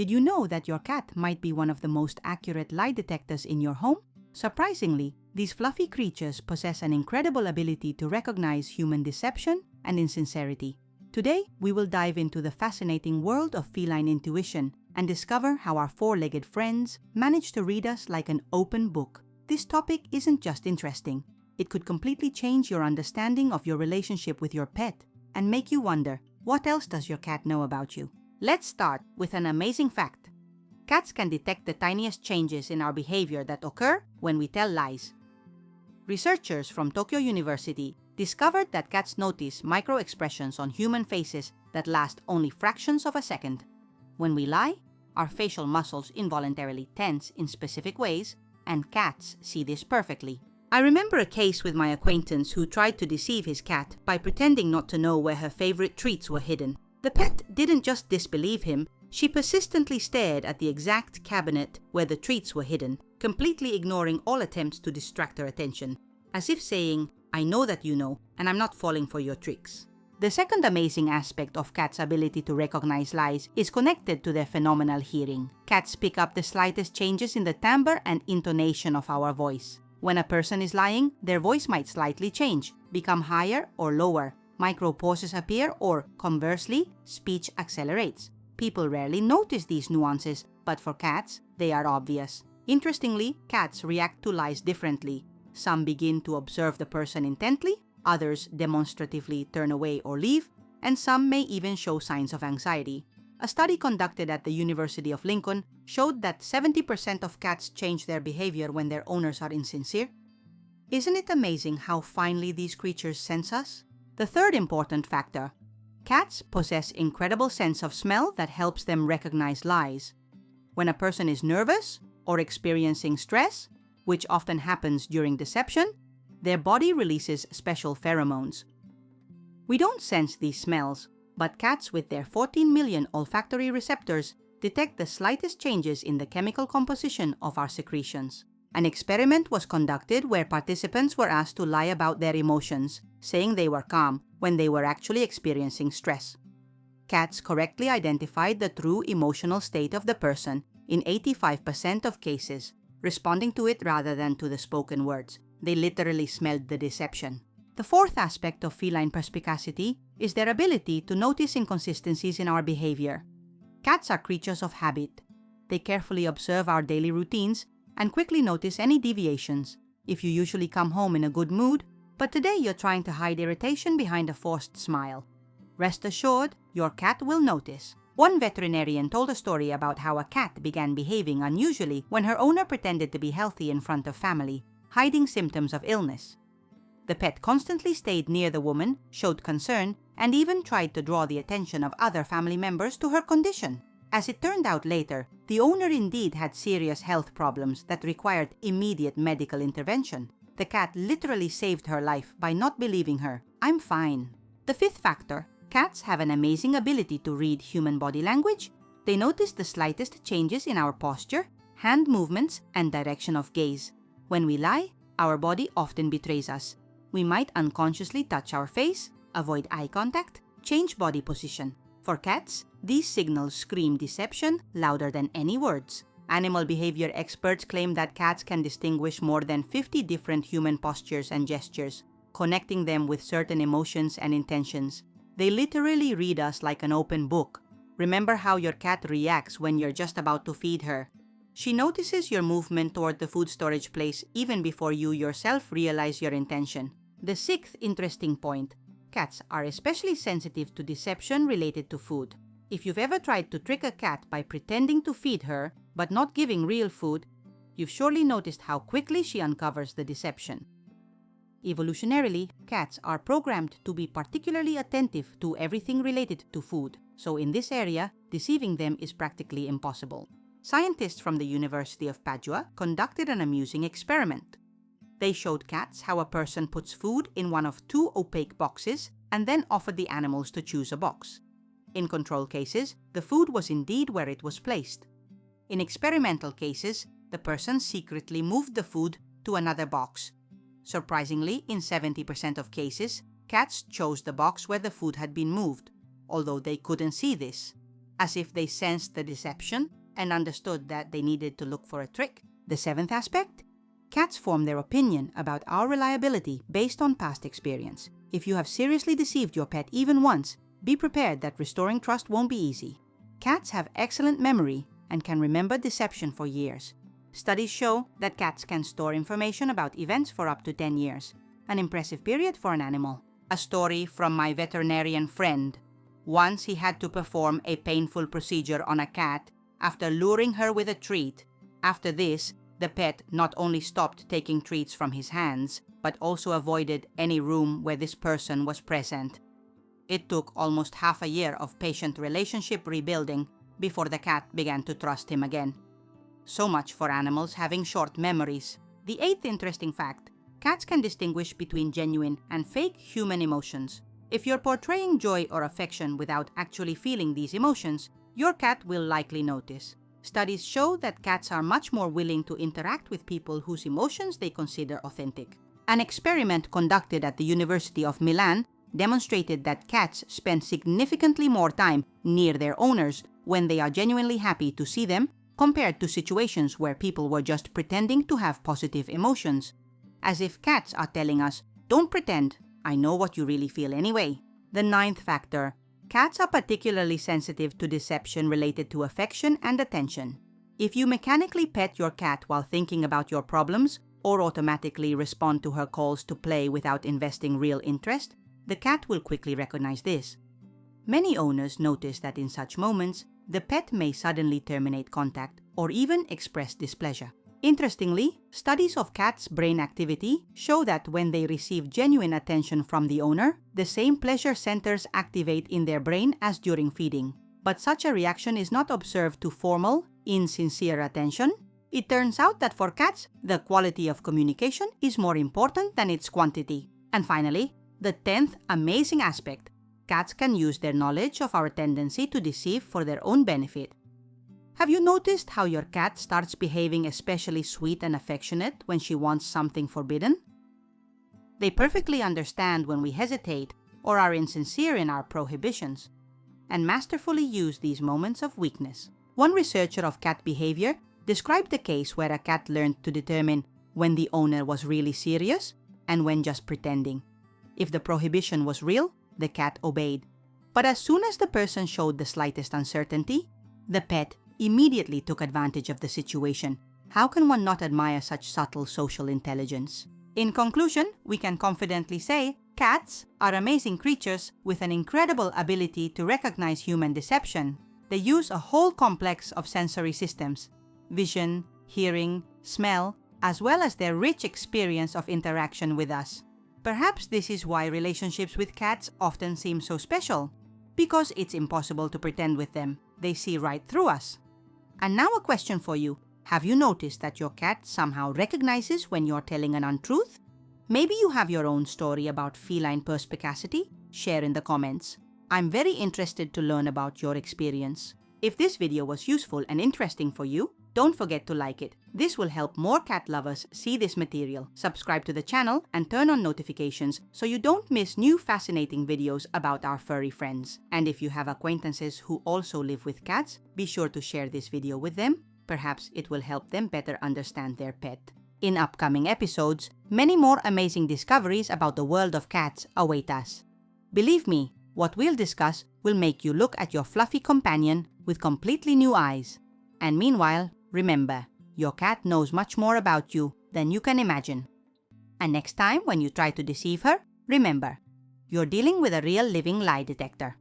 Did you know that your cat might be one of the most accurate lie detectors in your home? Surprisingly, these fluffy creatures possess an incredible ability to recognize human deception and insincerity. Today, we will dive into the fascinating world of feline intuition and discover how our four-legged friends manage to read us like an open book. This topic isn't just interesting. It could completely change your understanding of your relationship with your pet and make you wonder, what else does your cat know about you? Let's start with an amazing fact. Cats can detect the tiniest changes in our behavior that occur when we tell lies. Researchers from Tokyo University discovered that cats notice micro-expressions on human faces that last only fractions of a second. When we lie, our facial muscles involuntarily tense in specific ways, and cats see this perfectly. I remember a case with my acquaintance who tried to deceive his cat by pretending not to know where her favorite treats were hidden. The pet didn't just disbelieve him, she persistently stared at the exact cabinet where the treats were hidden, completely ignoring all attempts to distract her attention, as if saying, "I know that you know, and I'm not falling for your tricks." The second amazing aspect of cats' ability to recognize lies is connected to their phenomenal hearing. Cats pick up the slightest changes in the timbre and intonation of our voice. When a person is lying, their voice might slightly change, become higher or lower. Micro pauses appear, or conversely, speech accelerates. People rarely notice these nuances, but for cats, they are obvious. Interestingly, cats react to lies differently. Some begin to observe the person intently, others demonstratively turn away or leave, and some may even show signs of anxiety. A study conducted at the University of Lincoln showed that 70% of cats change their behavior when their owners are insincere. Isn't it amazing how finely these creatures sense us? The third important factor. Cats possess incredible sense of smell that helps them recognize lies. When a person is nervous or experiencing stress, which often happens during deception, their body releases special pheromones. We don't sense these smells, but cats with their 14 million olfactory receptors detect the slightest changes in the chemical composition of our secretions. An experiment was conducted where participants were asked to lie about their emotions, saying they were calm when they were actually experiencing stress. Cats correctly identified the true emotional state of the person in 85% of cases, responding to it rather than to the spoken words. They literally smelled the deception. The fourth aspect of feline perspicacity is their ability to notice inconsistencies in our behavior. Cats are creatures of habit. They carefully observe our daily routines and quickly notice any deviations. If you usually come home in a good mood, but today you're trying to hide irritation behind a forced smile, rest assured, your cat will notice. One veterinarian told a story about how a cat began behaving unusually when her owner pretended to be healthy in front of family, hiding symptoms of illness. The pet constantly stayed near the woman, showed concern, and even tried to draw the attention of other family members to her condition. As it turned out later, the owner indeed had serious health problems that required immediate medical intervention. The cat literally saved her life by not believing her. "I'm fine." The fifth factor. Cats have an amazing ability to read human body language. They notice the slightest changes in our posture, hand movements, and direction of gaze. When we lie, our body often betrays us. We might unconsciously touch our face, avoid eye contact, change body position. For cats, these signals scream deception louder than any words. Animal behavior experts claim that cats can distinguish more than 50 different human postures and gestures, connecting them with certain emotions and intentions. They literally read us like an open book. Remember how your cat reacts when you're just about to feed her. She notices your movement toward the food storage place even before you yourself realize your intention. The sixth interesting point. Cats are especially sensitive to deception related to food. If you've ever tried to trick a cat by pretending to feed her but not giving real food, you've surely noticed how quickly she uncovers the deception. Evolutionarily, cats are programmed to be particularly attentive to everything related to food, so in this area, deceiving them is practically impossible. Scientists from the University of Padua conducted an amusing experiment. They showed cats how a person puts food in one of two opaque boxes and then offered the animals to choose a box. In control cases, the food was indeed where it was placed. In experimental cases, the person secretly moved the food to another box. Surprisingly, in 70% of cases, cats chose the box where the food had been moved, although they couldn't see this. as if they sensed the deception and understood that they needed to look for a trick. The seventh aspect: cats form their opinion about our reliability based on past experience. If you have seriously deceived your pet even once, be prepared that restoring trust won't be easy. Cats have excellent memory and can remember deception for years. Studies show that cats can store information about events for up to 10 years, an impressive period for an animal. A story from my veterinarian friend. Once he had to perform a painful procedure on a cat after luring her with a treat. After this, the pet not only stopped taking treats from his hands, but also avoided any room where this person was present. It took almost half a year of patient relationship rebuilding before the cat began to trust him again. So much for animals having short memories. The eighth interesting fact: cats can distinguish between genuine and fake human emotions. If you're portraying joy or affection without actually feeling these emotions, your cat will likely notice. Studies show that cats are much more willing to interact with people whose emotions they consider authentic. An experiment conducted at the University of Milan demonstrated that cats spend significantly more time near their owners when they are genuinely happy to see them, compared to situations where people were just pretending to have positive emotions. As if cats are telling us, "Don't pretend, I know what you really feel anyway." The ninth factor: cats are particularly sensitive to deception related to affection and attention. If you mechanically pet your cat while thinking about your problems, or automatically respond to her calls to play without investing real interest, the cat will quickly recognize this. Many owners notice that in such moments, the pet may suddenly terminate contact or even express displeasure. Interestingly, studies of cats' brain activity show that when they receive genuine attention from the owner, the same pleasure centers activate in their brain as during feeding. But such a reaction is not observed to formal, insincere attention. It turns out that for cats, the quality of communication is more important than its quantity. And finally, the 10th amazing aspect: cats can use their knowledge of our tendency to deceive for their own benefit. Have you noticed how your cat starts behaving especially sweet and affectionate when she wants something forbidden? They perfectly understand when we hesitate or are insincere in our prohibitions, and masterfully use these moments of weakness. One researcher of cat behavior described a case where a cat learned to determine when the owner was really serious and when just pretending. If the prohibition was real, the cat obeyed. But as soon as the person showed the slightest uncertainty, the pet immediately took advantage of the situation. How can one not admire such subtle social intelligence? In conclusion, we can confidently say cats are amazing creatures with an incredible ability to recognize human deception. They use a whole complex of sensory systems: vision, hearing, smell, as well as their rich experience of interaction with us. Perhaps this is why relationships with cats often seem so special, because it's impossible to pretend with them. They see right through us. And now a question for you. Have you noticed that your cat somehow recognizes when you're telling an untruth? Maybe you have your own story about feline perspicacity? Share in the comments. I'm very interested to learn about your experience. If this video was useful and interesting for you, don't forget to like it. This will help more cat lovers see this material. Subscribe to the channel and turn on notifications so you don't miss new fascinating videos about our furry friends. And if you have acquaintances who also live with cats, be sure to share this video with them. Perhaps it will help them better understand their pet. In upcoming episodes, many more amazing discoveries about the world of cats await us. Believe me, what we'll discuss will make you look at your fluffy companion with completely new eyes. And meanwhile, remember, your cat knows much more about you than you can imagine. And next time when you try to deceive her, remember, you're dealing with a real living lie detector.